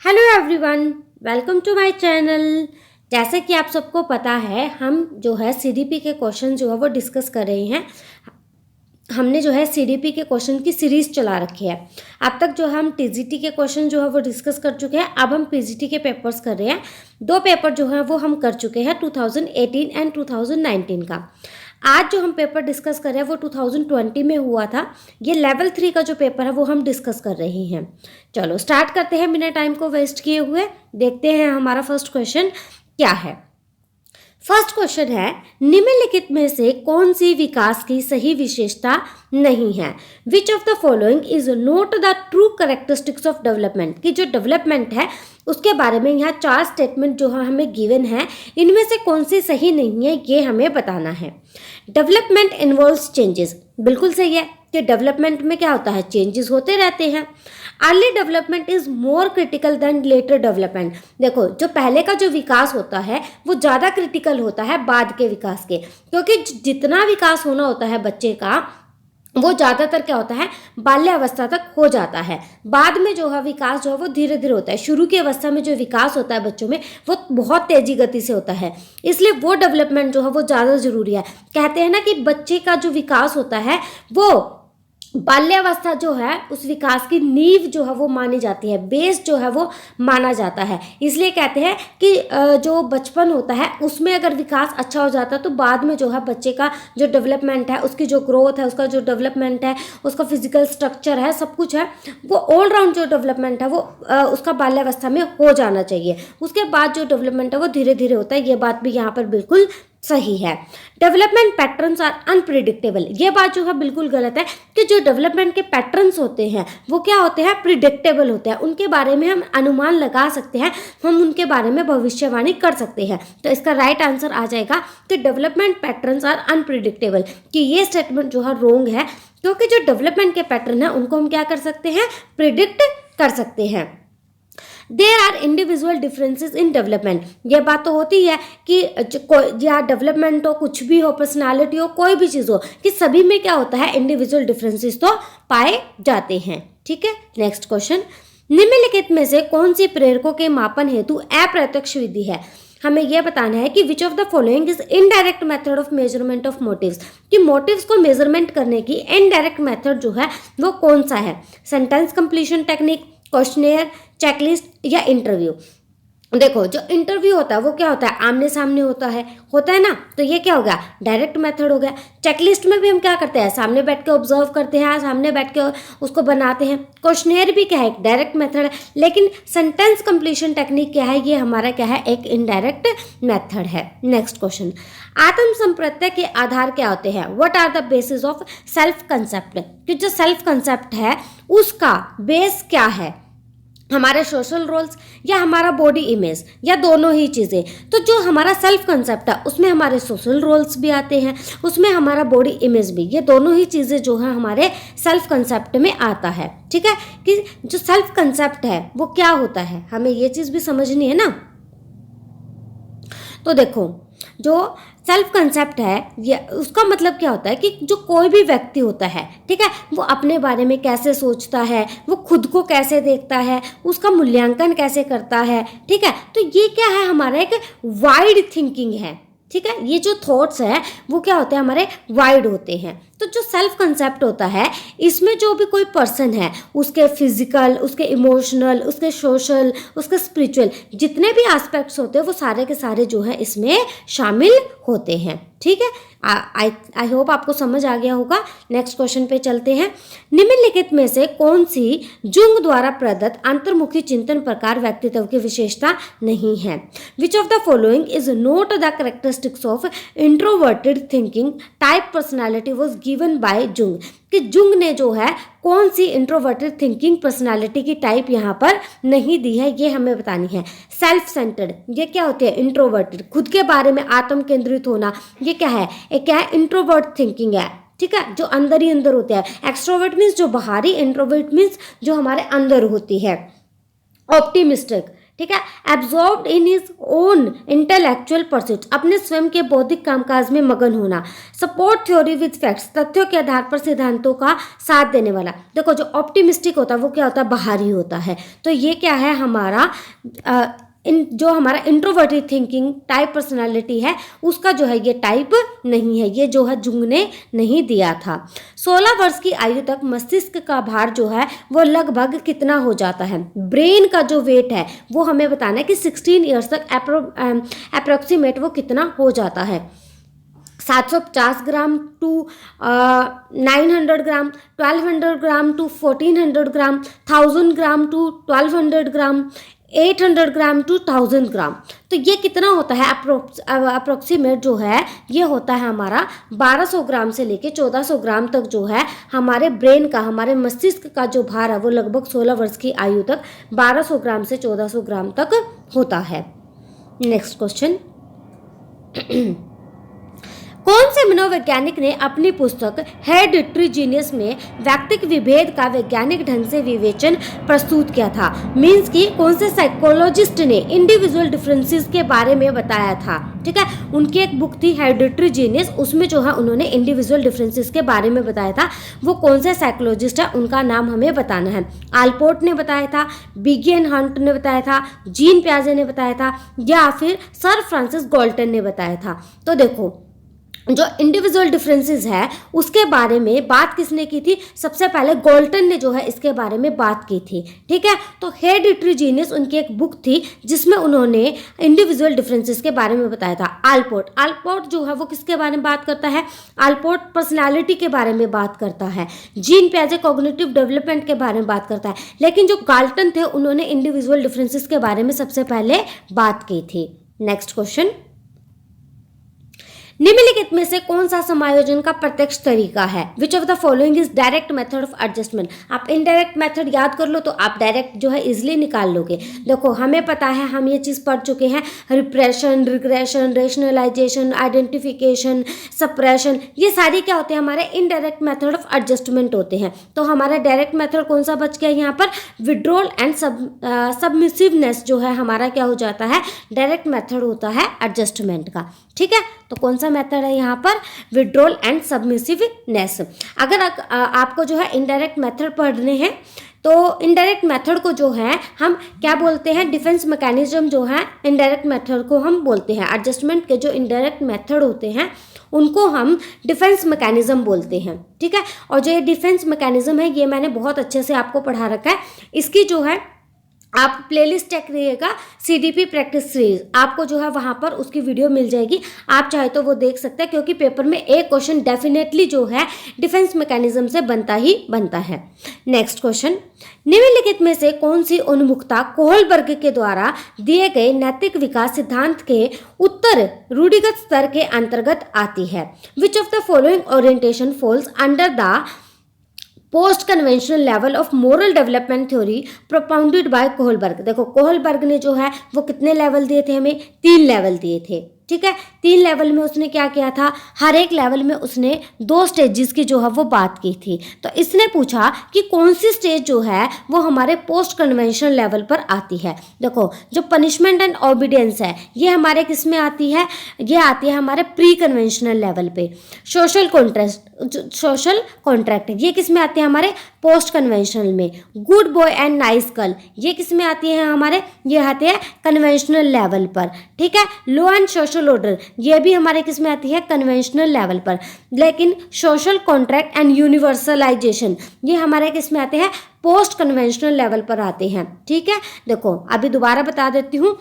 Hello everyone, welcome to my channel. जैसे कि आप सबको पता है, हम जो है सीडीपी के क्वेश्चन जो है वो डिस्कस कर रहे हैं। हमने जो है सीडीपी के क्वेश्चन की सीरीज चला रखी है। अब तक जो हम टीजीटी के क्वेश्चन जो है वो डिस्कस कर चुके हैं। अब हम पीजीटी के पेपर्स कर रहे हैं। 2 पेपर जो है वो हम कर चुके हैं, 2018 एंड 2019 का। आज जो हम पेपर डिस्कस कर रहे हैं वो 2020 में हुआ था। ये लेवल 3 का जो पेपर है वो हम डिस्कस कर रहे हैं। चलो स्टार्ट करते हैं बिना टाइम को वेस्ट किए हुए। देखते हैं हमारा फर्स्ट क्वेश्चन क्या है। फर्स्ट क्वेश्चन है, निम्नलिखित में से कौन सी विकास की सही विशेषता नहीं है? Which of the following is not the true characteristics of development? कि जो डेवलपमेंट है उसके बारे में यहाँ 4 स्टेटमेंट जो हमें गिवन है, इनमें से कौन सी सही नहीं है ये हमें बताना है। डेवलपमेंट इन्वॉल्व्स चेंजेस, बिल्कुल सही है कि डेवलपमेंट में क्या होता है, चेंजेस होते रहते हैं। Early development is more critical than later development. देखो, जो पहले का जो विकास होता है वो ज़्यादा क्रिटिकल होता है बाद के विकास के, क्योंकि जितना विकास होना होता है बच्चे का वो ज़्यादातर क्या होता है, बाल्यावस्था तक हो जाता है। बाद में जो है विकास जो है वो धीरे धीरे होता है। शुरू की अवस्था में जो विकास होता है बच्चों में वो बहुत तेजी गति से होता है, इसलिए वो डेवलपमेंट जो है वो ज़्यादा ज़रूरी है। कहते हैं ना कि बच्चे का जो विकास होता है वो बाल्यावस्था जो है उस विकास की नींव जो है वो मानी जाती है, बेस जो है वो माना जाता है। इसलिए कहते हैं कि जो बचपन होता है उसमें अगर विकास अच्छा हो जाता है तो बाद में जो है बच्चे का जो डेवलपमेंट है, उसकी जो ग्रोथ है, उसका जो डेवलपमेंट है, उसका फिजिकल स्ट्रक्चर है, सब कुछ है, वो ऑलराउंड जो डेवलपमेंट है वो उसका बाल्यावस्था में हो जाना चाहिए। उसके बाद जो डेवलपमेंट है वो धीरे धीरे होता है। ये बात भी यहाँ पर बिल्कुल सही है। डेवलपमेंट पैटर्न्स आर अनप्रिडिक्टेबल, ये बात जो है बिल्कुल गलत है कि जो डेवलपमेंट के पैटर्न्स होते हैं वो क्या होते हैं, प्रिडिक्टेबल होते हैं। उनके बारे में हम अनुमान लगा सकते हैं, हम उनके बारे में भविष्यवाणी कर सकते हैं। तो इसका राइट आंसर आ जाएगा कि डेवलपमेंट पैटर्न्स आर अनप्रिडिक्टेबल, कि ये स्टेटमेंट जो है रॉन्ग है, क्योंकि जो डेवलपमेंट के पैटर्न है उनको हम क्या कर सकते हैं, प्रिडिक्ट कर सकते हैं। There are individual differences in development, ये बात तो होती है कि या डेवलपमेंट हो, कुछ भी हो, पर्सनालिटी हो, कोई भी चीज़ हो, कि सभी में क्या होता है, इंडिविजुअल डिफरेंसेस तो पाए जाते हैं। ठीक है, नेक्स्ट क्वेश्चन, निम्नलिखित में से कौन सी प्रेरकों के मापन हेतु अप्रत्यक्ष विधि है? हमें यह बताना है कि which of the following is indirect method of measurement of motives, कि मोटिव्स को मेजरमेंट करने की इनडायरेक्ट मेथड जो है वो कौन सा है? Sentence completion technique, questionnaire, checklist या इंटरव्यू? देखो, जो इंटरव्यू होता है वो क्या होता है, आमने सामने होता है ना, तो ये क्या हो गया, डायरेक्ट मेथड हो गया। चेकलिस्ट में भी हम क्या करते हैं, सामने बैठ के ऑब्जर्व करते हैं, सामने बैठ के उसको बनाते हैं। क्वेश्चनेयर भी क्या है, एक डायरेक्ट मेथड है। लेकिन सेंटेंस कंप्लीशन टेक्निक क्या है, ये हमारा क्या है, एक इनडायरेक्ट मेथड है। नेक्स्ट क्वेश्चन, आत्म संप्रत्यय के आधार क्या होते हैं? What are the basis of self concept? कि जो सेल्फ कंसेप्ट है उसका बेस क्या है, हमारे सोशल रोल्स या हमारा बॉडी इमेज, या दोनों ही चीज़ें? तो जो हमारा सेल्फ कंसेप्ट है उसमें हमारे सोशल रोल्स भी आते हैं, उसमें हमारा बॉडी इमेज भी, ये दोनों ही चीज़ें जो है हमारे सेल्फ कंसेप्ट में आता है। ठीक है, कि जो सेल्फ कंसेप्ट है वो क्या होता है, हमें ये चीज़ भी समझनी है ना। तो देखो, जो सेल्फ कंसेप्ट है ये उसका मतलब क्या होता है कि जो कोई भी व्यक्ति होता है, ठीक है, वो अपने बारे में कैसे सोचता है, वो खुद को कैसे देखता है, उसका मूल्यांकन कैसे करता है। ठीक है, तो ये क्या है, हमारा एक वाइड थिंकिंग है। ठीक है, ये जो थॉट्स है वो क्या होते हैं, हमारे वाइड होते हैं। तो जो सेल्फ कंसेप्ट होता है इसमें जो भी कोई पर्सन है, उसके फिजिकल, उसके इमोशनल, उसके सोशल, उसके स्पिरिचुअल, जितने भी एस्पेक्ट्स होते हैं वो सारे के सारे जो है इसमें शामिल होते हैं। ठीक है, आई होप आपको समझ आ गया होगा। नेक्स्ट क्वेश्चन पे चलते हैं। निम्नलिखित में से कौन सी जुंग द्वारा प्रदत्त अंतर्मुखी चिंतन प्रकार व्यक्तित्व की विशेषता नहीं है? Which of the following is not the characteristics of introverted thinking type personality was given by Jung? कि जुंग ने जो है कौन सी इंट्रोवर्टेड थिंकिंग पर्सनालिटी की टाइप यहाँ पर नहीं दी है, ये हमें बतानी है। सेल्फ सेंटर्ड, ये क्या होती है, इंट्रोवर्टेड, खुद के बारे में आत्म केंद्रित होना, ये क्या है, एक क्या है, इंट्रोवर्ट थिंकिंग है। ठीक है, जो अंदर ही अंदर होता है। एक्सट्रोवर्ट मीन्स जो बाहरी, इंट्रोवर्ट मीन्स जो हमारे अंदर होती है। ऑप्टिमिस्टिक, ठीक है। Absorbed in his own intellectual pursuits, अपने स्वयं के बौद्धिक कामकाज में मगन होना। सपोर्ट थ्योरी विद फैक्ट्स, तथ्यों के आधार पर सिद्धांतों का साथ देने वाला। देखो जो ऑप्टिमिस्टिक होता है वो क्या होता है, बाहरी होता है। तो ये क्या है हमारा जो हमारा इंट्रोवर्टेड थिंकिंग टाइप पर्सनालिटी है उसका जो है ये टाइप नहीं है, ये जो है जुंग ने नहीं दिया था। 16 वर्ष की आयु तक मस्तिष्क का भार जो है वो लगभग कितना हो जाता है, ब्रेन का जो वेट है वो हमें बताना है कि 16 ईयर्स तक अप्रोक्सीमेट वो कितना हो जाता है। 750 gram to 900 gram, 1200 gram to 1400 gram, 1000 gram to 1200 gram, 800 gram to 1000 gram. तो ये कितना होता है अप्रोक्सीमेट जो है ये होता है हमारा 1200 ग्राम से लेके 1400 ग्राम तक जो है हमारे ब्रेन का, हमारे मस्तिष्क का जो भार है वो लगभग 16 वर्ष की आयु तक 1200 ग्राम से 1400 ग्राम तक होता है। नेक्स्ट क्वेश्चन, कौन से मनोवैज्ञानिक ने अपनी पुस्तक हेरेडिटरी जीनियस में व्यक्तिक विभेद का वैज्ञानिक ढंग से विवेचन प्रस्तुत किया था? मीन्स कि कौन से साइकोलॉजिस्ट ने इंडिविजुअल डिफरेंसेस के बारे में बताया था? ठीक है, उनकी एक बुक थी हेरेडिटरी जीनियस, उसमें जो है उन्होंने इंडिविजुअल डिफरेंसेस के बारे में बताया था। वो कौन से साइकोलॉजिस्ट है उनका नाम हमें बताना है। आलपोर्ट ने बताया था, बिगेन हंट ने बताया था, जीन पियाजे ने बताया था, या फिर सर फ्रांसिस गाल्टन ने बताया था। तो देखो जो इंडिविजुअल डिफरेंसेस है उसके बारे में बात किसने की थी? सबसे पहले गाल्टन ने जो है इसके बारे में बात की थी। ठीक है, तो हेरेडिटरी जीनियस उनकी एक बुक थी जिसमें उन्होंने इंडिविजुअल डिफरेंसेस के बारे में बताया था। आलपोर्ट जो है वो किसके बारे में बात करता है? आलपोर्ट पर्सनालिटी के बारे में बात करता है। जीन पियाजे कॉग्निटिव डेवलपमेंट के बारे में बात करता है। लेकिन जो गाल्टन थे उन्होंने इंडिविजुअल डिफरेंसेस के बारे में सबसे पहले बात की थी। नेक्स्ट क्वेश्चन, निम्नलिखित में से कौन सा समायोजन का प्रत्यक्ष तरीका है? Which of the following is direct method of adjustment? आप इनडायरेक्ट मेथड याद कर लो तो आप डायरेक्ट जो है इजिली निकाल लोगे। देखो हमें पता है, हम ये चीज़ पढ़ चुके हैं, repression, regression, rationalisation, identification, suppression, ये सारी क्या होते हैं? हमारे इनडायरेक्ट मेथड ऑफ एडजस्टमेंट होते हैं। तो हमारा डायरेक्ट मेथड कौन सा बच गया यहाँ पर? विड्रॉल एंड सबमिसिवनेस जो है हमारा क्या हो जाता है? डायरेक्ट मेथड होता है एडजस्टमेंट का। ठीक है, तो कौन सा मेथड है यहाँ पर? Withdrawal and submissiveness. अगर आपको जो है इनडायरेक्ट मेथड पढ़ने हैं तो इनडायरेक्ट मेथड को जो है हम क्या बोलते हैं? डिफेंस मैकेनिज्म जो है इनडायरेक्ट मेथड को हम बोलते हैं। एडजस्टमेंट के जो इनडायरेक्ट मेथड होते हैं उनको हम डिफेंस मैकेनिज्म बोलते हैं। ठीक है, और जो ये डिफेंस मैकेनिज्म है ये मैंने बहुत अच्छे से आपको पढ़ा रखा है। इसकी जो है आप प्लेलिस्ट चेक करिएगा, सीडीपी प्रैक्टिस सीरीज, आपको जो है वहाँ पर उसकी वीडियो मिल जाएगी। आप चाहे तो वो देख सकते हैं, क्योंकि पेपर में एक क्वेश्चन डेफिनेटली जो है डिफेंस मैकेनिज्म से बनता ही बनता है। नेक्स्ट क्वेश्चन, निम्नलिखित में से कौन सी उन्मुखता कोहलबर्ग के द्वारा दिए गए नैतिक विकास सिद्धांत के उत्तर रूढ़िगत स्तर के अंतर्गत आती है? Which of the following orientation falls under the post conventional level of moral development theory propounded bye Kohlberg? देखो कोहलबर्ग ने जो है वो कितने लेवल दिए थे हमें? 3 लेवल दिए थे। ठीक है, 3 लेवल में उसने क्या किया था? हर एक लेवल में उसने 2 स्टेजेस की जो है वो बात की थी। तो इसने पूछा कि कौन सी स्टेज जो है वो हमारे पोस्ट कन्वेंशनल लेवल पर आती है। देखो जो पनिशमेंट एंड ओबीडियंस है ये हमारे किस में आती है? ये आती है हमारे प्री कन्वेंशनल लेवल पे। सोशल कॉन्ट्रैक्ट ये किस में आती है? हमारे पोस्ट कन्वेंशनल में। Good boy and nice girl ये किस में आती है? हमारे ये आती है कन्वेंशनल लेवल पर। ठीक है, लॉ एंड सोशल ऑर्डर ये भी हमारे किस में आती है? कन्वेंशनल लेवल पर। लेकिन सोशल कॉन्ट्रैक्ट एंड यूनिवर्सलाइजेशन ये हमारे किस में आते हैं? पोस्ट कन्वेंशनल लेवल पर आते हैं। ठीक है, देखो अभी दोबारा बता देती हूँ,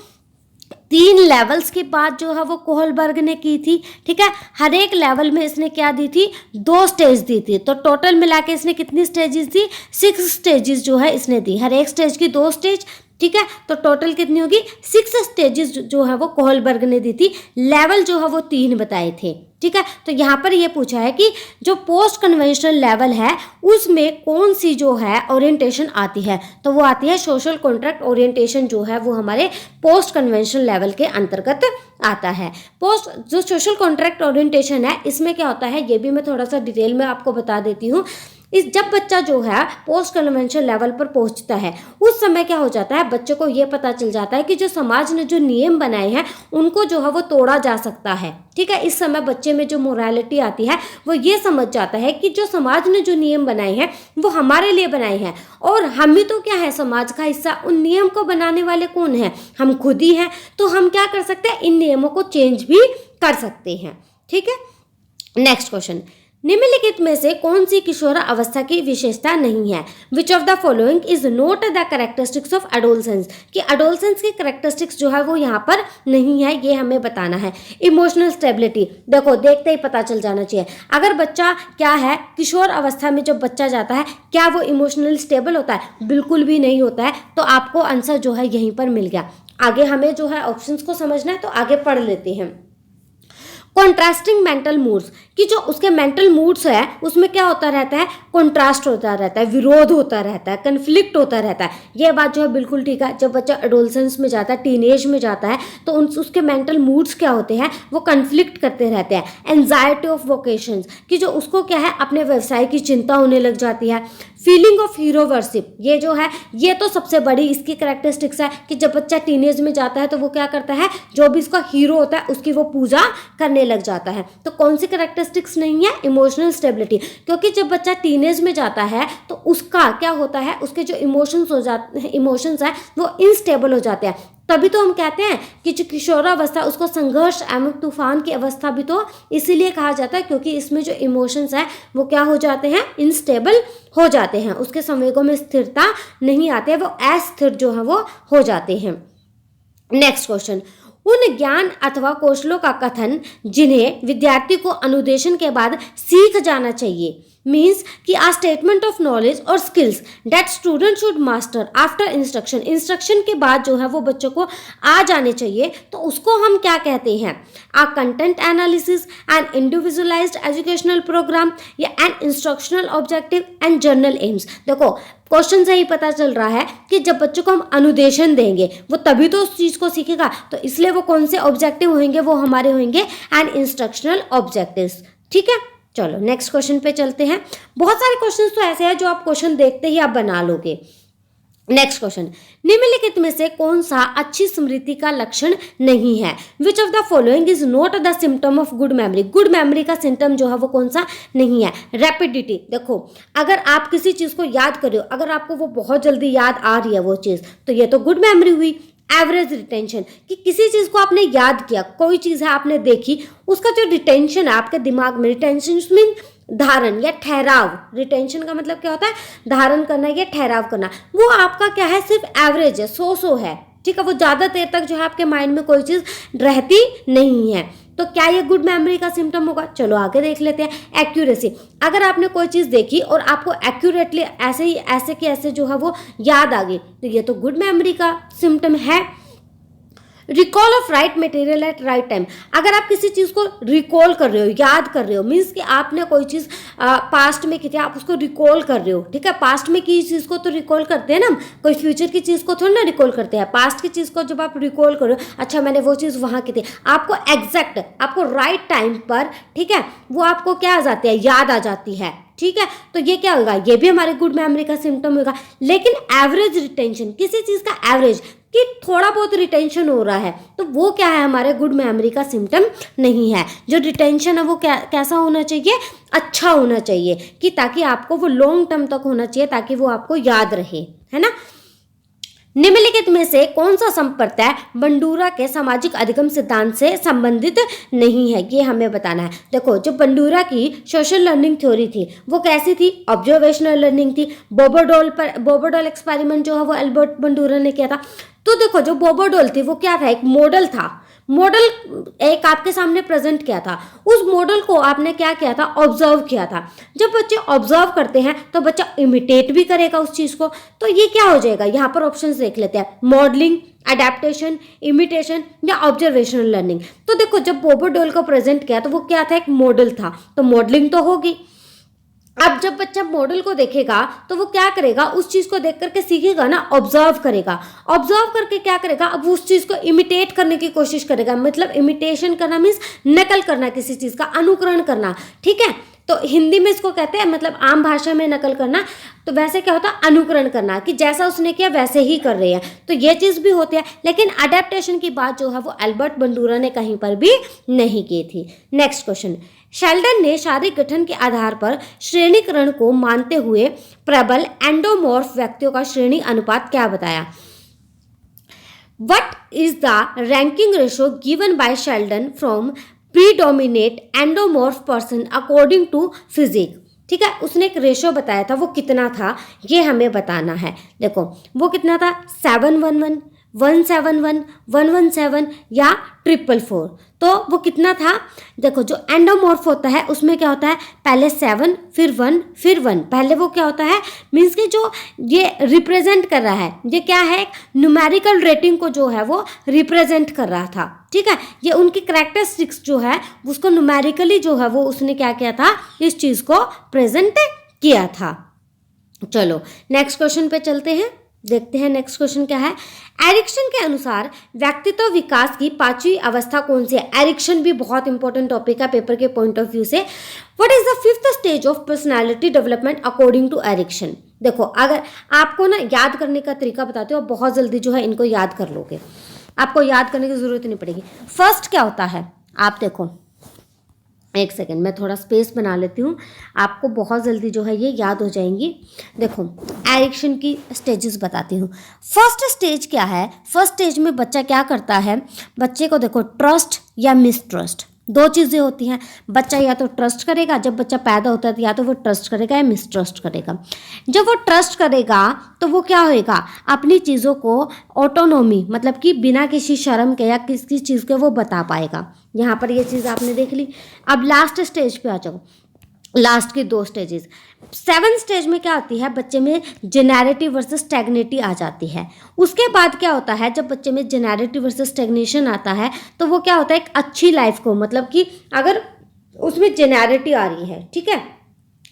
3 लेवल्स की बात जो है वो कोहलबर्ग ने की थी। ठीक है, हर एक लेवल में इसने क्या दी थी? 2 स्टेज दी थी। तो टोटल मिला के इसने कितनी स्टेजेस दी? 6 स्टेजेस जो है इसने दी। हर एक स्टेज की 2 स्टेज। ठीक है, तो टोटल कितनी होगी? 6 स्टेजेस जो है वो कोहलबर्ग ने दी थी। लेवल जो है वो 3 बताए थे। ठीक है, तो यहाँ पर ये पूछा है कि जो पोस्ट कन्वेंशनल लेवल है उसमें कौन सी जो है ओरिएंटेशन आती है? तो वो आती है सोशल कॉन्ट्रैक्ट ओरिएंटेशन जो है वो हमारे पोस्ट कन्वेंशनल लेवल के अंतर्गत आता है। जो सोशल कॉन्ट्रैक्ट ओरिएंटेशन है इसमें क्या होता है ये भी मैं थोड़ा सा डिटेल में आपको बता देती हूँ। इस जब बच्चा जो है पोस्ट कन्वेंशन लेवल पर पहुंचता है उस समय क्या हो जाता है, बच्चे को ये पता चल जाता है कि जो समाज ने जो नियम बनाए हैं उनको जो है वो तोड़ा जा सकता है। ठीक है, इस समय बच्चे में जो मोरालिटी आती है वो ये समझ जाता है कि जो समाज ने जो नियम बनाए हैं वो हमारे लिए बनाए हैं और हम ही तो क्या है समाज का हिस्सा। उन नियम को बनाने वाले कौन है, हम खुद ही हैं। तो हम क्या कर सकते हैं, इन नियमों को चेंज भी कर सकते हैं। ठीक है, नेक्स्ट क्वेश्चन, निम्नलिखित में से कौन सी किशोर अवस्था की विशेषता नहीं है? Which of the following is not the characteristics of adolescence, कि एडोलसेंस की कैरेक्टरिस्टिक्स जो है वो यहाँ पर नहीं है, ये हमें बताना है। इमोशनल स्टेबिलिटी, देखो देखते ही पता चल जाना चाहिए। अगर बच्चा क्या है, किशोर अवस्था में जब बच्चा जाता है क्या वो इमोशनली स्टेबल होता है? बिल्कुल भी नहीं होता है। तो आपको आंसर जो है यहीं पर मिल गया। आगे हमें जो है ऑप्शंस को समझना है, तो आगे पढ़ लेते हैं। कॉन्ट्रास्टिंग मेंटल मूड्स, कि जो उसके मेंटल मूड्स है उसमें क्या होता रहता है, कॉन्ट्रास्ट होता रहता है, विरोध होता रहता है, कन्फ्लिक्ट होता रहता है। ये बात जो है बिल्कुल ठीक है। जब बच्चा एडोलसेंस में जाता है, टीनेज में जाता है, तो उसके मेंटल मूड्स क्या होते हैं, वो कन्फ्लिक्ट करते रहते हैं। एंजाइटी ऑफ वोकेशंस, कि जो उसको क्या है अपने व्यवसाय की चिंता होने लग जाती है। फीलिंग ऑफ हीरो वर्शिप, ये जो है ये तो सबसे बड़ी इसकी कैरेक्टरिस्टिक्स है कि जब बच्चा टीनेज में जाता है तो वो क्या करता है, जो भी इसका हीरो होता है उसकी वो पूजा करने लग जाता है। तो कौन सी कैरेक्टरिस्टिक्स नहीं है, इमोशनल स्टेबिलिटी, क्योंकि जब बच्चा टीनेज में जाता है तो उसका क्या होता है, उसके जो इमोशंस है वो इनस्टेबल हो जाते हैं। तभी तो हम कहते हैं कि जो किशोरावस्था उसको संघर्ष एवं तूफान की अवस्था भी तो इसीलिए कहा जाता है, क्योंकि इसमें जो इमोशंस है वो क्या हो जाते हैं, इनस्टेबल हो जाते हैं। उसके संवेगों में स्थिरता नहीं आती है, वो अस्थिर जो है वो हो जाते हैं। नेक्स्ट क्वेश्चन, उन ज्ञान अथवा कौशलों का कथन जिन्हें विद्यार्थी को अनुदेशन के बाद सीख जाना चाहिए। मीन्स कि आ स्टेटमेंट ऑफ नॉलेज और skills that student should master after instruction, instruction के बाद जो है वो बच्चों को आ जाने चाहिए, तो उसको हम क्या कहते हैं, uh content analysis and individualized educational program या an instructional objective and general aims. देखो क्वेश्चन से ही पता चल रहा है कि जब बच्चों को हम अनुदेशन देंगे वो तभी तो उस चीज़ को सीखेगा, तो इसलिए वो कौन से ऑब्जेक्टिव होंगे, वो हमारे होंगे एंड इंस्ट्रक्शनल ऑब्जेक्टिव्स। ठीक है, चलो नेक्स्ट क्वेश्चन पे चलते हैं। बहुत सारे क्वेश्चंस तो ऐसे हैं जो आप क्वेश्चन देखते ही आप बना लोगे। नेक्स्ट क्वेश्चन, निम्नलिखित में से कौन सा अच्छी स्मृति का लक्षण नहीं है? Which of the following is not the symptom of good memory, good memory का सिम्टम जो है वो कौन सा नहीं है? रैपिडिटी, देखो अगर आप किसी चीज को याद कर रहे हो, अगर आपको वो बहुत जल्दी याद आ रही है वो चीज, तो ये तो गुड मेमोरी हुई। एवरेज रिटेंशन, कि किसी चीज को आपने याद किया, कोई चीज है आपने देखी, उसका जो रिटेंशन है आपके दिमाग में, रिटेंशन मीन धारण या ठहराव। रिटेंशन का मतलब क्या होता है, धारण करना या ठहराव करना। वो आपका क्या है, सिर्फ एवरेज है, सो है। ठीक है, वो ज्यादा देर तक जो है आपके माइंड में कोई चीज रहती नहीं है। तो क्या ये गुड मेमोरी का सिम्टम होगा? चलो आगे देख लेते हैं। एक्यूरेसी, अगर आपने कोई चीज देखी और आपको एक्यूरेटली ऐसे कि ऐसे जो है वो याद आ गई, तो ये तो गुड मेमोरी का सिम्टम है। Recall of right material at right time, अगर आप किसी चीज़ को रिकॉल कर रहे हो, याद कर रहे हो, मीन्स कि आपने कोई चीज़ पास्ट में की थी, आप उसको रिकॉल कर रहे हो। ठीक है, पास्ट में की चीज़ को तो रिकॉल करते हैं ना, कोई फ्यूचर की चीज़ को थोड़ी ना रिकॉल करते हैं। पास्ट की चीज़ को जब आप रिकॉल करो, अच्छा मैंने वो चीज़ वहाँ की थी, आपको एग्जैक्ट, आपको राइट टाइम पर, ठीक है, वो आपको क्या आ जाती है, याद आ जाती है। ठीक है, तो ये क्या होगा, ये भी हमारे गुड मेमोरी का सिम्टम होगा। लेकिन एवरेज रिटेंशन, किसी चीज़ का एवरेज, कि थोड़ा बहुत रिटेंशन हो रहा है, तो वो क्या है, हमारे गुड मेमोरी का सिम्टम नहीं है। जो रिटेंशन है वो कैसा होना चाहिए, अच्छा होना चाहिए, कि ताकि आपको वो लॉन्ग टर्म तक होना चाहिए, ताकि वो आपको याद रहे, है ना। निम्नलिखित में से कौन सा संप्रदाय बंडूरा के सामाजिक अधिगम सिद्धांत से संबंधित नहीं है? ये हमें बताना है। देखो, जो बंडूरा की सोशल लर्निंग थ्योरी थी वो कैसी थी, ऑब्जर्वेशनल लर्निंग थी। बोबरडॉल एक्सपेरिमेंट जो है वो अल्बर्ट बंडूरा ने किया था। तो देखो, जो बोबरडॉल थी वो क्या था, एक मॉडल था, मॉडल एक आपके सामने प्रेजेंट किया था। उस मॉडल को आपने क्या किया था, ऑब्जर्व किया था। जब बच्चे ऑब्जर्व करते हैं तो बच्चा इमिटेट भी करेगा उस चीज को। तो ये क्या हो जाएगा, यहाँ पर ऑप्शंस देख लेते हैं, मॉडलिंग, अडेप्टेशन, इमिटेशन या ऑब्जर्वेशनल लर्निंग। तो देखो, जब बोबरडॉल को प्रेजेंट किया तो वो क्या था, एक मॉडल था, तो मॉडलिंग तो होगी। अब जब बच्चा मॉडल को देखेगा तो वो क्या करेगा, उस चीज को देख करके सीखेगा ना, ऑब्जर्व करेगा। ऑब्जर्व करके क्या करेगा, अब उस चीज को इमिटेट करने की कोशिश करेगा। मतलब इमिटेशन करना मीन्स नकल करना, किसी चीज का अनुकरण करना। ठीक है, तो हिंदी में इसको कहते हैं, मतलब आम भाषा में नकल करना। तो वैसे क्या होता है, अनुकरण करना, कि जैसा उसने किया वैसे ही कर रहे हैं, तो ये चीज़ भी होती है। लेकिन अडेप्टेशन की बात जो है वो अल्बर्ट बंडूरा ने कहीं पर भी नहीं की थी। नेक्स्ट क्वेश्चन, शेल्डन ने शारीरिक गठन के आधार पर श्रेणीकरण को मानते हुए प्रबल एंडोमॉर्फ व्यक्तियों का श्रेणी अनुपात क्या बताया? What is the ranking ratio given by Sheldon from predominant endomorph person according to physics? ठीक है, उसने एक रेशो बताया था, वो कितना था ये हमें बताना है। देखो वो कितना था, 711, 171, 117 या 444। तो वो कितना था, देखो जो एंडोमॉर्फ होता है उसमें क्या होता है, पहले 7 फिर 1 फिर 1, पहले वो क्या होता है, मीन्स कि जो ये रिप्रेजेंट कर रहा है, ये क्या है, न्यूमेरिकल रेटिंग को जो है वो रिप्रेजेंट कर रहा था। ठीक है, ये उनकी कैरेक्टरिस्टिक्स जो है उसको न्यूमेरिकली जो है वो उसने क्या किया था, इस चीज़ को प्रेजेंट किया था। चलो नेक्स्ट क्वेश्चन पे चलते हैं, देखते हैं नेक्स्ट क्वेश्चन क्या है। एरिक्सन के अनुसार व्यक्तित्व विकास की 5वीं अवस्था कौन सी है? एरिक्सन भी बहुत इंपॉर्टेंट टॉपिक है पेपर के पॉइंट ऑफ व्यू से। What is the 5th stage of personality development according to Erikson? देखो अगर आपको ना याद करने का तरीका बताते हो, बहुत जल्दी जो है इनको याद कर लोगे, आपको याद करने की जरूरत नहीं पड़ेगी। फर्स्ट क्या होता है, आप देखो एक सेकेंड मैं थोड़ा स्पेस बना लेती हूँ, आपको बहुत जल्दी जो है ये याद हो जाएंगी। देखो एरिक्सन की स्टेजेस बताती हूँ। फर्स्ट स्टेज क्या है, फर्स्ट स्टेज में बच्चा क्या करता है, बच्चे को देखो ट्रस्ट या मिसट्रस्ट, दो चीज़ें होती हैं। बच्चा या तो ट्रस्ट करेगा, जब बच्चा पैदा होता है तो या तो वो ट्रस्ट करेगा या मिसट्रस्ट करेगा। जब वो ट्रस्ट करेगा तो वो क्या होएगा, अपनी चीज़ों को ऑटोनोमी, मतलब कि बिना किसी शर्म के या किसी चीज़ के वो बता पाएगा। यहाँ पर ये चीज़ आपने देख ली। अब लास्ट स्टेज पे आ जाओ, लास्ट की 2 स्टेजेस। 7th स्टेज में क्या होती है, बच्चे में जेनरेटिव वर्सेस स्टैग्नेटी आ जाती है। उसके बाद क्या होता है, जब बच्चे में जेनरेटिव वर्सेस स्टैग्नेशन आता है तो वो क्या होता है, एक अच्छी लाइफ को, मतलब कि अगर उसमें जेनरेटी आ रही है, ठीक है,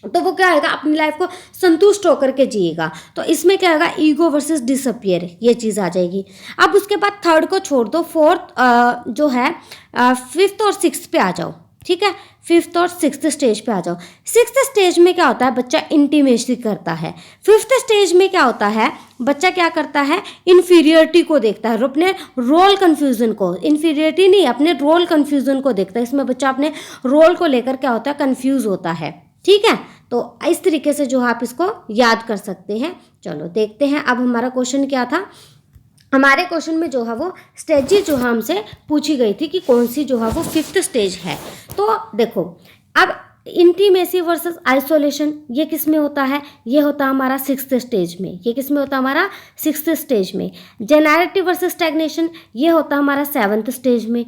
तो वो क्या होगा, अपनी लाइफ को संतुष्ट होकर के जिएगा। तो इसमें क्या होगा, ईगो वर्सेस डिसअपियर, ये चीज़ आ जाएगी। अब उसके बाद 3rd को छोड़ दो, 4th जो है 5th और 6th पे आ जाओ। ठीक है, 5th और 6th स्टेज पे आ जाओ। 6th स्टेज में क्या होता है, बच्चा इंटीमेसी करता है। 5th स्टेज में क्या होता है, बच्चा क्या करता है, इन्फीरियरिटी को देखता है, अपने रोल कन्फ्यूजन को, इन्फीरियरिटी नहीं, अपने रोल कन्फ्यूजन को देखता है। इसमें बच्चा अपने रोल को लेकर क्या होता है, कन्फ्यूज होता है। ठीक है, तो इस तरीके से जो आप इसको याद कर सकते हैं। चलो देखते हैं अब हमारा क्वेश्चन क्या था। हमारे क्वेश्चन में जो है वो स्टेजेस जो हमसे पूछी गई थी कि कौन सी जो है वो 5th स्टेज है। तो देखो अब इंटीमेसी वर्सेस आइसोलेशन ये किस में होता है, ये होता है हमारा 6th स्टेज में। ये किस में होता है, हमारा 6th स्टेज में। जेनरेटिव वर्सेस स्टैग्नेशन ये होता है हमारा 7th स्टेज में।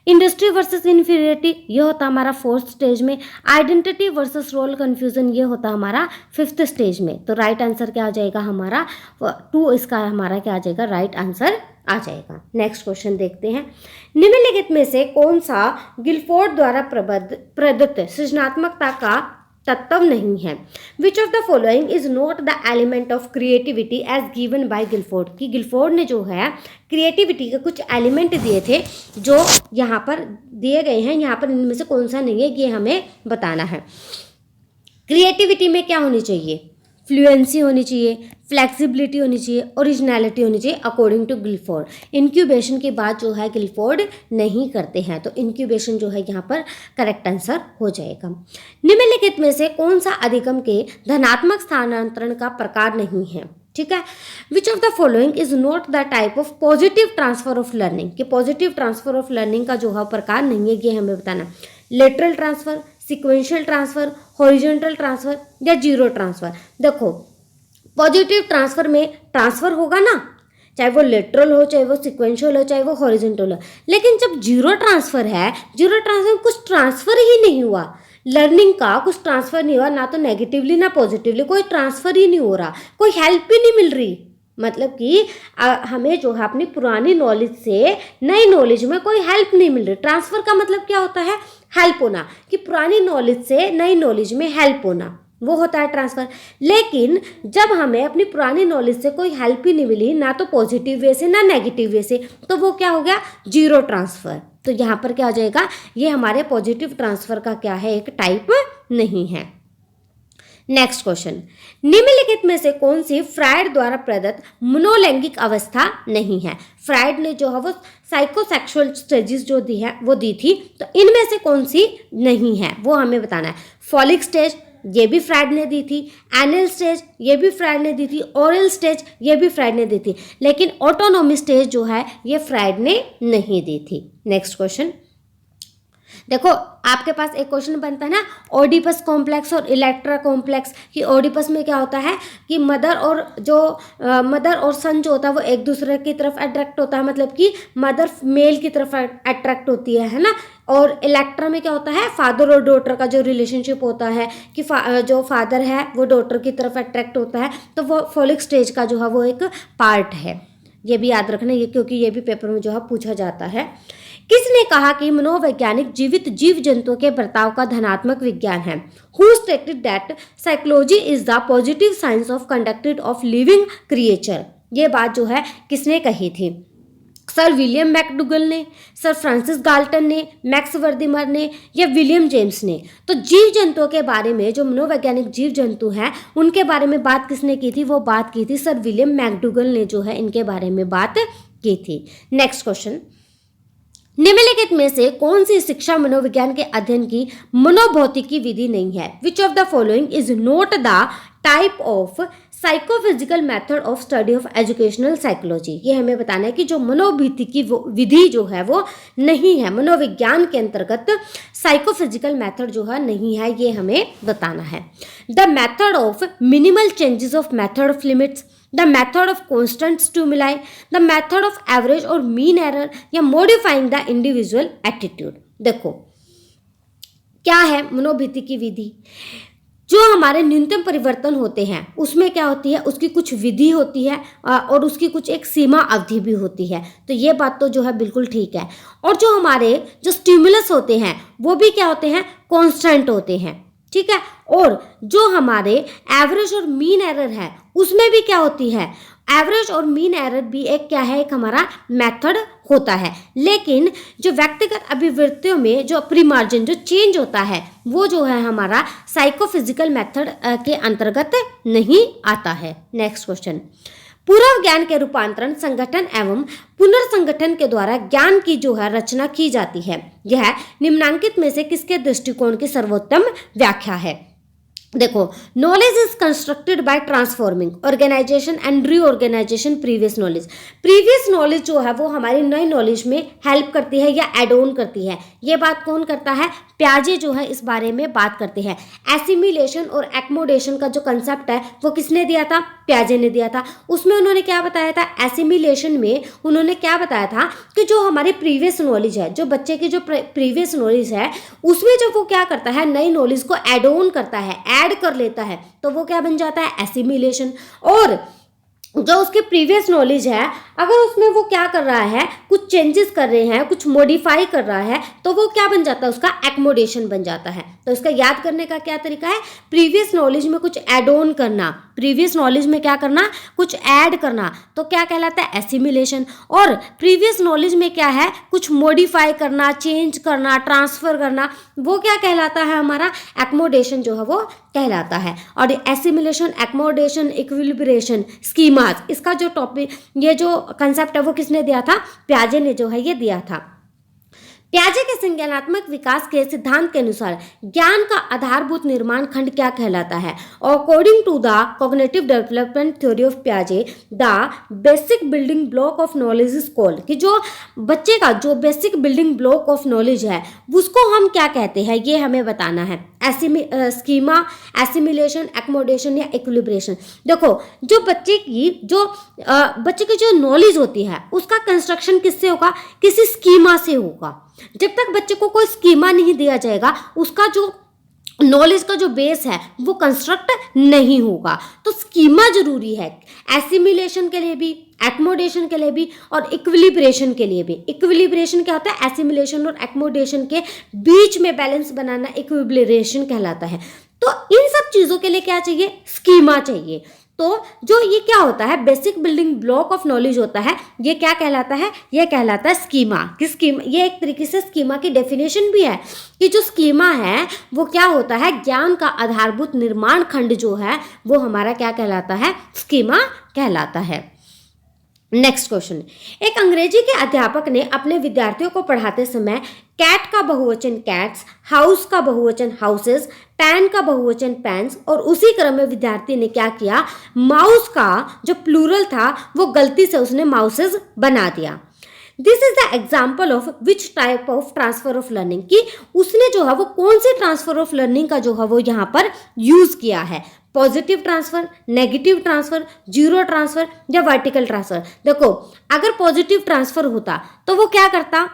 इंडस्ट्री वर्सेस इन्फीरियरिटी ये होता है हमारा 4th स्टेज में। आइडेंटिटी वर्सेस रोल कन्फ्यूजन ये होता है हमारा 5th स्टेज में। तो राइट आंसर क्या आ जाएगा हमारा 2, इसका हमारा क्या आ जाएगा, राइट आंसर आ जाएगा। नेक्स्ट क्वेश्चन देखते हैं। निम्नलिखित में से कौन सा गिलफोर्ड द्वारा प्रदत्त सृजनात्मकता का तत्व नहीं है? Which of the following is not the element of creativity as given by Guilford? कि गिलफोर्ड ने जो है क्रिएटिविटी के कुछ एलिमेंट दिए थे जो यहाँ पर दिए गए हैं, यहाँ पर इनमें से कौन सा नहीं है ये हमें बताना है। क्रिएटिविटी में क्या होनी चाहिए, फ्लुएंसी होनी चाहिए, फ्लेक्सिबिलिटी होनी चाहिए, ओरिजिनलिटी होनी चाहिए अकॉर्डिंग टू गिलफोर्ड। इंक्यूबेशन की बात जो है गिलफोर्ड नहीं करते हैं, तो इंक्यूबेशन जो है यहाँ पर करेक्ट आंसर हो जाएगा। निम्नलिखित में से कौन सा अधिगम के धनात्मक स्थानांतरण का प्रकार नहीं है? ठीक है, which of the following is not the type of positive transfer of learning? कि पॉजिटिव ट्रांसफर ऑफ लर्निंग का जो है प्रकार नहीं है, ये हमें बताना। Lateral transfer, sequential transfer, horizontal transfer या जीरो ट्रांसफर? देखो पॉजिटिव ट्रांसफर में ट्रांसफर होगा ना, चाहे वो लेटरल हो, चाहे वो सिक्वेंशियल हो, चाहे वो हॉरिजॉन्टल हो। लेकिन जब जीरो ट्रांसफर है, जीरो ट्रांसफर कुछ ट्रांसफर ही नहीं हुआ, लर्निंग का कुछ ट्रांसफर नहीं हुआ, ना तो नेगेटिवली ना पॉजिटिवली, कोई ट्रांसफर ही नहीं हो रहा, कोई हेल्प ही नहीं मिल रही। मतलब कि हमें जो है अपनी पुरानी नॉलेज से नई नॉलेज में कोई हेल्प नहीं मिल रही। ट्रांसफर का मतलब क्या होता है, हेल्प होना, कि पुरानी नॉलेज से नई नॉलेज में हेल्प होना, वो होता है ट्रांसफर। लेकिन जब हमें अपनी पुरानी नॉलेज से कोई हेल्प ही नहीं मिली, ना तो पॉजिटिव वे से ना नेगेटिव वे से, तो वो क्या हो गया, जीरो ट्रांसफर। तो यहाँ पर क्या हो जाएगा, ये हमारे पॉजिटिव ट्रांसफर का क्या है, एक टाइप नहीं है। नेक्स्ट क्वेश्चन, निम्नलिखित में से कौन सी फ्रायड द्वारा प्रदत्त मनोलैंगिक अवस्था नहीं है? फ्रायड ने जो है वो साइकोसेक्सुअल स्टेजेस जो दी है वो दी थी, तो इनमें से कौन सी नहीं है वो हमें बताना है। फॉलिक स्टेज ये भी फ्रायड ने दी थी, एनल स्टेज ये भी फ्रायड ने दी थी, ओरल स्टेज ये भी फ्रायड ने दी थी, लेकिन ऑटोनॉमी स्टेज जो है ये फ्रायड ने नहीं दी थी। नेक्स्ट क्वेश्चन देखो, आपके पास एक क्वेश्चन बनता है ना, ओडिपस कॉम्प्लेक्स और इलेक्ट्रा कॉम्प्लेक्स, कि ओडिपस में क्या होता है कि मदर और सन जो होता है वो एक दूसरे की तरफ अट्रैक्ट होता है, मतलब कि मदर मेल की तरफ अट्रैक्ट होती है ना। और इलेक्ट्रा में क्या होता है, फादर और डॉटर का जो रिलेशनशिप होता है कि जो फादर है वो डॉटर की तरफ अट्रैक्ट होता है, तो वो फॉलिक स्टेज का जो है वो एक पार्ट है। ये भी याद रखना, ये क्योंकि ये भी पेपर में जो है पूछा जाता है। किसने कहा कि मनोवैज्ञानिक जीवित जीव जंतुओं के बर्ताव का धनात्मक विज्ञान है? Who stated that psychology is the positive science of conducted of living creature? ये बात जो है किसने कही थी? सर विलियम मैकडूगल ने, सर फ्रांसिस गाल्टन ने, मैक्स वर्दिमर ने या विलियम जेम्स ने? तो जीव जंतुओं के बारे में, जो मनोवैज्ञानिक जीव जंतु हैं उनके बारे में बात किसने की थी? वो बात की थी सर विलियम मैकडूगल ने जो है इनके बारे में बात की थी। नेक्स्ट क्वेश्चन, निम्नलिखित में से कौन सी शिक्षा मनोविज्ञान के अध्ययन की मनोभौतिकी विधि नहीं है? Which of the following is not the type of psychophysical method of study of educational psychology? ये हमें बताना है कि जो मनोभौतिकी विधि जो है वो नहीं है, मनोविज्ञान के अंतर्गत साइकोफिजिकल मेथड जो है नहीं है, ये हमें बताना है। The method of minimal changes of method of limits, the method of constant stimuli, the method of average और मीन एरर, या मॉडिफाइंग द इंडिविजुअल एटीट्यूड? देखो क्या है मनोभौतिकी विधि, जो हमारे न्यूनतम परिवर्तन होते हैं उसमें क्या होती है, उसकी कुछ विधि होती है और उसकी कुछ एक सीमा अवधि भी होती है, तो ये बात तो जो है बिल्कुल ठीक है। और जो हमारे जो स्टिमुलस होते हैं वो भी क्या होते हैं, कांस्टेंट होते हैं, ठीक है। और जो हमारे एवरेज और मीन एरर है उसमें भी क्या होती है, एवरेज और मीन एरर भी एक क्या है, एक हमारा मेथड होता है। लेकिन जो व्यक्तिगत अभिवृत्तियों में जो प्रीमार्जिन जो चेंज होता है वो जो है हमारा साइकोफिजिकल मेथड के अंतर्गत नहीं आता है। नेक्स्ट क्वेश्चन, पूर्व ज्ञान के रूपांतरण, संगठन एवं पुनर्संगठन के द्वारा ज्ञान की जो है रचना की जाती है, यह निम्नांकित में से किसके दृष्टिकोण की सर्वोत्तम व्याख्या है? देखो, knowledge is constructed by transforming organisation and reorganisation previous knowledge. Previous knowledge जो है वो हमारी नई नॉलेज में हेल्प करती है या एड ऑन करती है। ये बात कौन करता है? प्याजे जो है इस बारे में बात करते हैं। एसिमिलेशन और एक्मोडेशन का जो कंसेप्ट है वो किसने दिया था? प्याजे ने दिया था। उसमें उन्होंने क्या बताया था? एसिमिलेशन में उन्होंने क्या बताया था कि जो हमारी प्रीवियस नॉलेज है, जो बच्चे की जो प्रीवियस नॉलेज है उसमें जब वो क्या करता है, नई नॉलेज को एड ऑन करता है, ऐड कर लेता है, तो वो क्या बन जाता है? एसिमिलेशन। और जो उसके प्रीवियस नॉलेज है अगर उसमें वो क्या कर रहा है, कुछ चेंजेस कर रहे हैं, कुछ मॉडिफाई कर रहा है, तो वो क्या बन जाता है? उसका एक्मोडेशन बन जाता है। तो इसका याद करने का क्या तरीका है? प्रीवियस नॉलेज में कुछ एड ऑन करना, प्रीवियस नॉलेज में क्या करना? कुछ ऐड करना, तो क्या कहलाता है? एसिमिलेशन। और प्रीवियस नॉलेज में क्या है? कुछ मॉडिफाई करना, चेंज करना, ट्रांसफर करना, वो क्या कहलाता है? हमारा एक्मोडेशन जो है वो कहलाता है। और एसिमिलेशन, एक्मोडेशन, इक्विलिब्रेशन, स्कीमास, इसका जो टॉपिक, ये जो कंसेप्ट है वो किसने दिया था? प्याजे ने जो है ये दिया था। प्याजे के संज्ञानात्मक विकास के सिद्धांत के अनुसार ज्ञान का आधारभूत निर्माण खंड क्या कहलाता है? According to the cognitive development theory of प्याजे, the basic building block of knowledge is called, कि जो बच्चे का जो basic building block of knowledge है उसको हम क्या कहते हैं, ये हमें बताना है। स्कीमा, एसिमिलेशन, एक्मोडेशन या इक्विलिब्रेशन। देखो, जो बच्चे की जो नॉलेज होती है उसका कंस्ट्रक्शन किससे होगा? किसी स्कीमा से होगा। जब तक बच्चे को कोई स्कीमा नहीं दिया जाएगा उसका जो नॉलेज का जो बेस है वो कंस्ट्रक्ट नहीं होगा। तो स्कीमा जरूरी है एसिमिलेशन के लिए भी, एक्मोडेशन के लिए भी और इक्विलिब्रेशन के लिए भी। इक्विलिब्रेशन क्या होता है? एसिमिलेशन और एक्मोडेशन के बीच में बैलेंस बनाना इक्विलिब्रेशन कहलाता है। तो इन सब चीजों के लिए क्या चाहिए? स्कीमा चाहिए। तो तो जो ये क्या होता है, basic building block of knowledge होता है, ये क्या कहलाता है, ये कहलाता है स्कीमा। कि स्कीमा ये एक तरीके से स्कीमा की डेफिनेशन भी है कि जो स्कीमा है वो क्या होता है, ज्ञान का आधारभूत निर्माण खंड जो है वो हमारा क्या कहलाता है, स्कीमा कहलाता है। नेक्स्ट क्वेश्चन, एक अंग्रेजी के अध्यापक ने अपने विद्यार्थियों को पढ़ाते समय कैट का बहुवचन कैट्स, हाउस का बहुवचन हाउसेस, पेन का बहुवचन पेन्स और उसी क्रम में विद्यार्थी ने क्या किया, माउस का जो प्लूरल था वो गलती से उसने माउसेस बना दिया। This is the example of which type of transfer of learning, कि उसने जो है वो कौन से ट्रांसफर ऑफ लर्निंग का जो है वो यहाँ पर यूज किया है, positive transfer, negative transfer, zero transfer या वर्टिकल ट्रांसफर। देखो अगर पॉजिटिव ट्रांसफर होता तो वो क्या करता,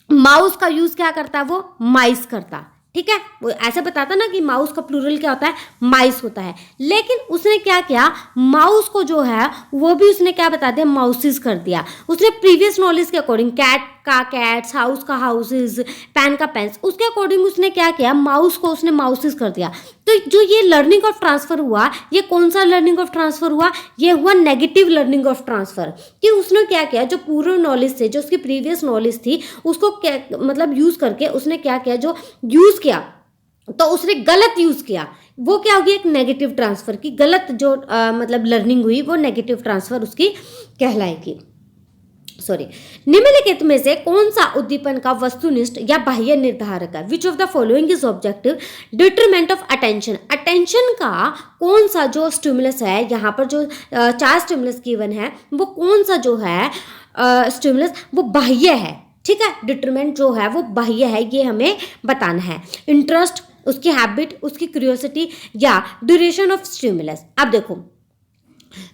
माउस का यूज क्या करता, वो माइस करता, ठीक है, वो ऐसे बताता ना कि माउस का प्लूरल क्या होता है, माइस होता है। लेकिन उसने क्या किया, माउस को जो है वो भी उसने क्या बता दिया, माउसेस कर दिया। उसने प्रीवियस नॉलेज के अकॉर्डिंग कैट का कैट्स, हाउस का हाउसेस, पेन का पेन्स, उसके अकॉर्डिंग उसने क्या किया, माउस को उसने माउसेस कर दिया। तो जो ये लर्निंग ऑफ ट्रांसफर हुआ, ये कौन सा लर्निंग ऑफ ट्रांसफर हुआ, ये हुआ नेगेटिव लर्निंग ऑफ ट्रांसफर। कि उसने क्या किया, जो पूर्व नॉलेज से, जो उसकी प्रीवियस नॉलेज थी उसको क्या मतलब यूज करके उसने क्या किया, जो यूज किया तो उसने गलत यूज किया, वो क्या होगी, एक नेगेटिव ट्रांसफर की गलत जो मतलब लर्निंग हुई वो नेगेटिव ट्रांसफर उसकी कहलाएगी। सॉरी, निम्नलिखित में से कौन सा उद्दीपन का वस्तुनिष्ठ या बाह्य निर्धारक है, which of the following is objective determinant of attention. Attention का कौन सा जो स्टिमुलस है, यहाँ पर जो 4 स्टिमुलस गिवन है वो कौन सा जो है स्टिमुलस वो बाह्य है, ठीक है, डिटरमिनेंट जो है वो बाह्य है, ये हमें बताना है। इंटरेस्ट, उसकी हैबिट, उसकी क्यूरियोसिटी या ड्यूरेशन ऑफ स्टिमुलस। अब देखो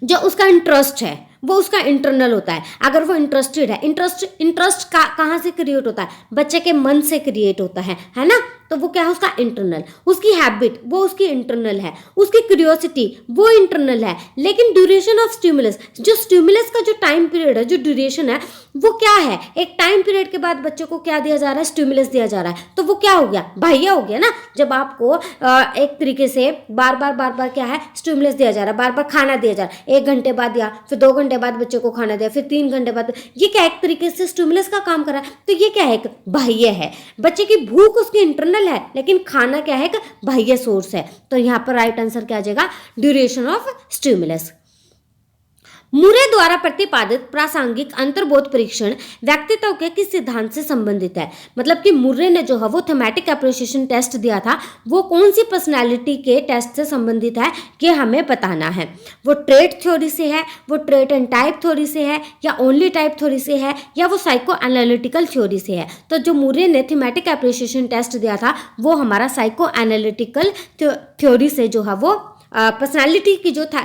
जो उसका इंटरेस्ट है वो उसका इंटरनल होता है, अगर वो इंटरेस्टेड है, इंटरेस्ट कहाँ से क्रिएट होता है, बच्चे के मन से क्रिएट होता है ना, तो वो क्या है उसका इंटरनल। उसकी हैबिट वो उसकी इंटरनल है, उसकी क्यूरियोसिटी वो इंटरनल है। लेकिन ड्यूरेशन ऑफ स्टिमुलस, जो स्टिमुलस का जो टाइम पीरियड है, जो ड्यूरेशन है वो क्या है, एक टाइम पीरियड के बाद बच्चे को क्या दिया जा रहा है, स्टिमुलस दिया जा रहा है, तो वो क्या हो गया, बाह्य हो गया ना। जब आपको एक तरीके से बार बार क्या है स्टिमुलस दिया जा रहा है, बार बार खाना दिया जा रहा है, 1 घंटे बाद दिया, फिर 2 घंटे बाद बच्चे को खाना दिया, फिर 3 घंटे बाद, ये क्या एक तरीके से स्टिमुलस का काम कर रहा है, तो ये क्या है, एक बाह्य है। बच्चे की भूख उसकी इंटरनल है, लेकिन खाना क्या है, एक बाह्य सोर्स है। तो यहाँ पर राइट आंसर क्या आ जाएगा, ड्यूरेशन ऑफ स्टिमुलस। मुरे द्वारा प्रतिपादित प्रासंगिक अंतर्बोध परीक्षण व्यक्तित्व के किस सिद्धांत से संबंधित है, मतलब कि मुर्रे ने जो है वो थीमेटिक एप्रिसिएशन टेस्ट दिया था, वो कौन सी पर्सनालिटी के टेस्ट से संबंधित है, ये हमें बताना है। वो ट्रेट थ्योरी से है, वो ट्रेट एंड टाइप थ्योरी से है, या ओनली टाइप थ्योरी से है, या वो साइको एनालिटिकल थ्योरी से है। तो जो मुर्रे ने थीमेटिक एप्रिसिएशन टेस्ट दिया था वो हमारा साइको एनालिटिकल थ्योरी से जो है वो पर्सनालिटी की जो था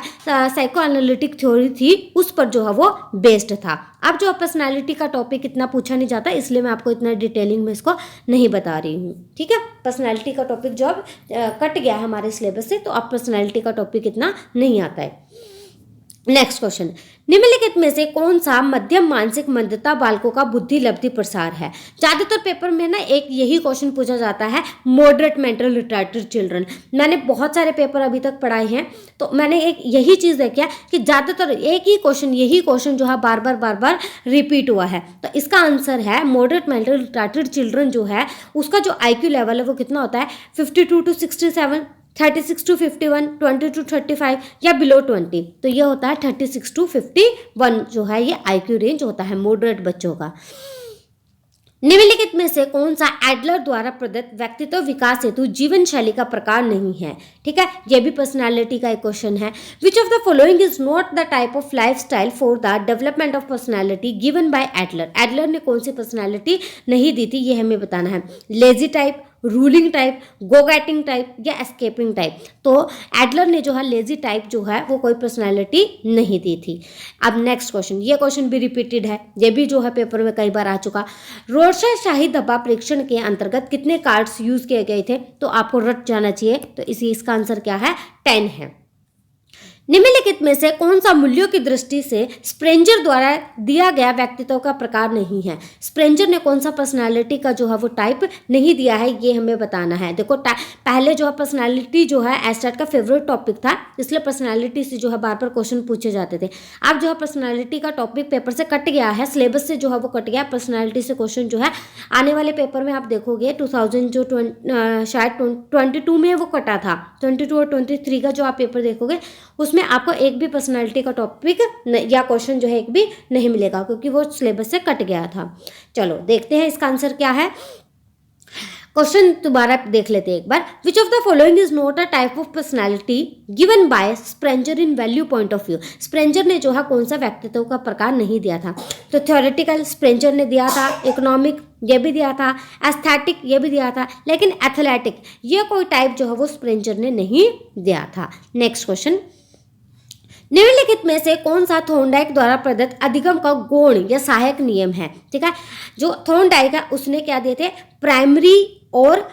साइको एनालिटिक थ्योरी थी उस पर जो है वो बेस्ड था। अब जो पर्सनालिटी का टॉपिक इतना पूछा नहीं जाता, इसलिए मैं आपको इतना डिटेलिंग में इसको नहीं बता रही हूँ, ठीक है। पर्सनालिटी का टॉपिक जो अब कट गया है हमारे सिलेबस से, तो अब पर्सनालिटी का टॉपिक इतना नहीं आता है। नेक्स्ट क्वेश्चन, निम्नलिखित में से कौन सा मध्यम मानसिक मंदता बालकों का बुद्धि लब्धि प्रसार है। ज्यादातर पेपर में ना एक यही क्वेश्चन पूछा जाता है, मॉडरेट मेंटल रिटार्डेड चिल्ड्रन। मैंने बहुत सारे पेपर अभी तक पढ़ाए हैं, तो मैंने एक यही चीज देखा कि ज्यादातर एक ही क्वेश्चन, यही क्वेश्चन जो है बार बार रिपीट हुआ है। तो इसका आंसर है मॉडरेट मेंटल रिटार्डेड चिल्ड्रन जो है उसका जो IQ लेवल है वो कितना होता है, 52 to 67, 36 to 51, 20 to 35 या बिलो 20। तो ये होता है 36 to 51 जो है ये IQ रेंज होता है मॉडरेट बच्चों का। निम्नलिखित में से कौन सा एडलर द्वारा प्रदत्त व्यक्तित्व विकास हेतु जीवन शैली का प्रकार नहीं है, ठीक है, ये भी पर्सनालिटी का एक क्वेश्चन है। Which of the following is not the type of life style for the development of personality given bye Adler. Adler ने कौन सी पर्सनालिटी नहीं दी थी, ये हमें बताना है। लेजी टाइप, रूलिंग टाइप, गो गेटिंग टाइप या एस्केपिंग टाइप। तो एडलर ने जो है लेजी टाइप जो है वो कोई पर्सनालिटी नहीं दी थी। अब नेक्स्ट क्वेश्चन, ये क्वेश्चन भी रिपीटेड है, ये भी जो है पेपर में कई बार आ चुका। रोरशा शाही धब्बा परीक्षण के अंतर्गत कितने कार्ड्स यूज किए गए थे, तो आपको रट जाना चाहिए। तो इसका आंसर क्या है, 10 है। निम्नलिखित में से कौन सा मूल्यों की दृष्टि से स्प्रेंजर द्वारा दिया गया व्यक्तित्व का प्रकार नहीं है? स्प्रेंजर ने कौन सा पर्सनालिटी का जो है वो टाइप नहीं दिया है, ये हमें बताना है। देखो पहले जो है पर्सनालिटी जो है एस्टेट का फेवरेट टॉपिक था, इसलिए पर्सनालिटी से जो है बार बार क्वेश्चन पूछे जाते थे। अब जो है पर्सनालिटी का टॉपिक पेपर से कट गया है, सिलेबस से जो है वो कट गया, पर्सनालिटी से क्वेश्चन जो है आने वाले पेपर में आप देखोगे 2000 जो शायद 22 में वो कटा था, 22 और 23 का जो आप पेपर देखोगे उसमें आपको एक भी पर्सनालिटी का टॉपिक या क्वेश्चन जो है एक भी नहीं मिलेगा, क्योंकि वो सिलेबस से कट गया था। चलो देखते हैं इसका आंसर क्या है। क्वेश्चन दोबारा देख लेते हैं एक बार। Which of the following is not a type of personality given by Spranger in value point of view? Spranger ने जो है कौन सा व्यक्तित्व का प्रकार नहीं दिया था? तो थ्योरेटिकल स्प्रेंजर ने दिया था, इकोनॉमिक ये भी दिया था, एस्थेटिक ये भी दिया था, लेकिन एथलेटिक ये कोई टाइप जो है वो स्प्रेंजर ने नहीं दिया था। नेक्स्ट क्वेश्चन, निम्नलिखित में से कौन सा थॉर्नडाइक द्वारा प्रदत्त अधिगम का गौण या सहायक नियम है? ठीक है, जो थॉर्नडाइक है उसने क्या दिए थे? प्राइमरी और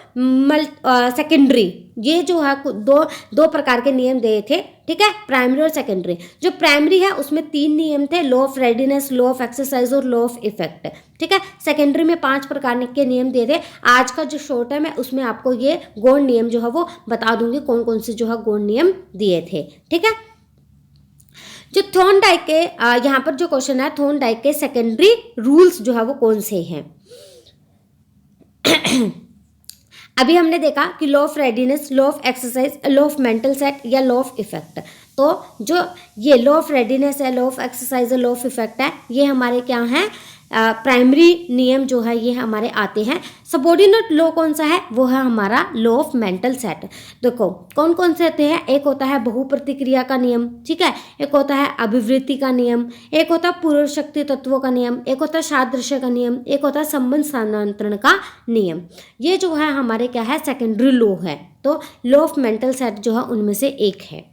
सेकेंडरी, ये जो है दो प्रकार के नियम दिए थे। ठीक है, प्राइमरी और सेकेंडरी। जो प्राइमरी है उसमें 3 नियम थे, law of readiness, law of exercise और लॉ ऑफ इफेक्ट। ठीक है, सेकेंडरी में 5 प्रकार के नियम दिए थे। आज का जो शॉर्ट है मैं उसमें आपको ये गौण नियम जो है वो बता दूंगी, कौन कौन से जो है गौण नियम दिए थे। ठीक है, जो थॉर्नडाइक के यहाँ पर जो क्वेश्चन है, थॉर्नडाइक के सेकेंडरी रूल्स जो है वो कौन से हैं? अभी हमने देखा कि law of readiness, law of exercise, law of mental set या लॉ ऑफ इफेक्ट। तो जो ये लॉ ऑफ रेडीनेस है, law of exercise, law of effect है, ये हमारे क्या हैं? प्राइमरी नियम जो है ये हमारे आते हैं। सबऑर्डिनेट लॉ कौन सा है? वो है हमारा लॉ ऑफ मेंटल सेट। देखो कौन कौन से होते हैं? एक होता है बहुप्रतिक्रिया का नियम, ठीक है, एक होता है अभिवृत्ति का नियम, एक होता है पूर्व शक्ति तत्वों का नियम, एक होता है सादृश्य का नियम, एक होता है संबंध स्थानांतरण का नियम। ये जो है हमारे क्या है? सेकेंडरी लॉ है। तो लॉ ऑफ मेंटल सेट जो है उनमें से एक है।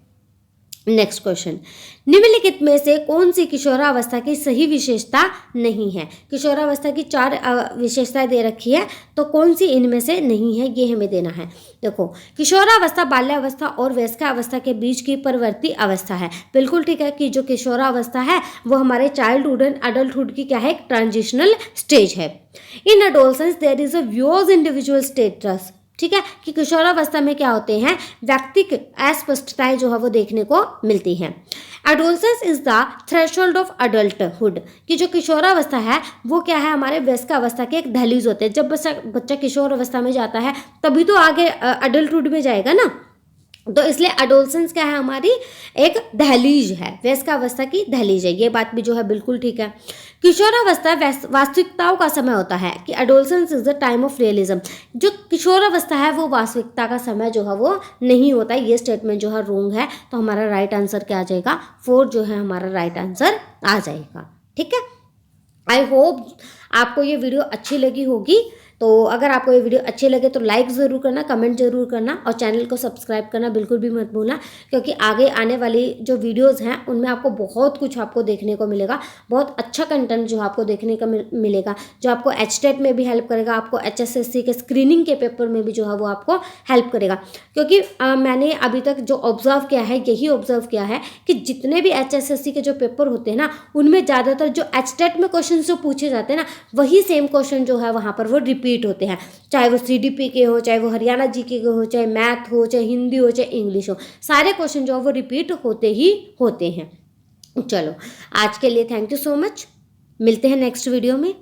नेक्स्ट क्वेश्चन, निम्नलिखित में से कौन सी किशोरावस्था की सही विशेषता नहीं है? किशोरावस्था की 4 विशेषताएं दे रखी है, तो कौन सी इनमें से नहीं है ये हमें देना है। देखो, किशोरावस्था बाल्यावस्था और वयस्कावस्था के बीच की परवर्ती अवस्था है। बिल्कुल ठीक है कि जो किशोरावस्था है वो हमारे चाइल्डहुड एंड अडल्टहुड की क्या है? एक ट्रांजिशनल स्टेज है। In adolescence there is a viewers individual status. ठीक है, कि किशोरावस्था में क्या होते हैं? व्यक्तिक अस्पष्टताएं जो है वो देखने को मिलती हैं। Adolescence is the threshold of adulthood, कि जो किशोरावस्था है वो क्या है? हमारे वयस्कावस्था के एक दहलीज होते हैं। जब बच्चा किशोर अवस्था में जाता है तभी तो आगे अडल्टहुड में जाएगा ना, तो इसलिए एडोलसेंस क्या है? हमारी एक दहलीज है, वयस्कावस्था की दहलीज है। ये बात भी जो है बिल्कुल ठीक है। किशोरावस्था वास्तविकताओं का समय होता है, कि adolescence is the time of realism. जो किशोरावस्था है वो वास्तविकता का समय जो है वो नहीं होता। ये स्टेटमेंट जो है रॉन्ग है, तो हमारा राइट आंसर क्या आ जाएगा? 4 जो है हमारा राइट आंसर आ जाएगा। ठीक है, आई होप आपको ये वीडियो अच्छी लगी होगी। तो अगर आपको ये वीडियो अच्छी लगे तो लाइक ज़रूर करना, कमेंट ज़रूर करना और चैनल को सब्सक्राइब करना बिल्कुल भी मत भूलना, क्योंकि आगे आने वाली जो वीडियोस हैं उनमें आपको बहुत कुछ आपको देखने को मिलेगा। बहुत अच्छा कंटेंट जो आपको देखने को मिलेगा, जो आपको एचटेट में भी हेल्प करेगा, आपको HSSC के स्क्रीनिंग के पेपर में भी जो है वो आपको हेल्प करेगा। क्योंकि मैंने अभी तक जो ऑब्जर्व किया है, यही ऑब्जर्व किया है कि जितने भी HSSC के जो पेपर होते हैं ना, उनमें ज़्यादातर जो एचटेट में क्वेश्चन जो पूछे जाते हैं ना, वही सेम क्वेश्चन जो है वहाँ पर वो रिपीट होते हैं। चाहे वो CDP के हो, चाहे वो हरियाणा जीके के हो, चाहे मैथ हो, चाहे हिंदी हो, चाहे इंग्लिश हो, सारे क्वेश्चन जो है वो रिपीट होते ही होते हैं। चलो आज के लिए थैंक यू सो मच, मिलते हैं नेक्स्ट वीडियो में।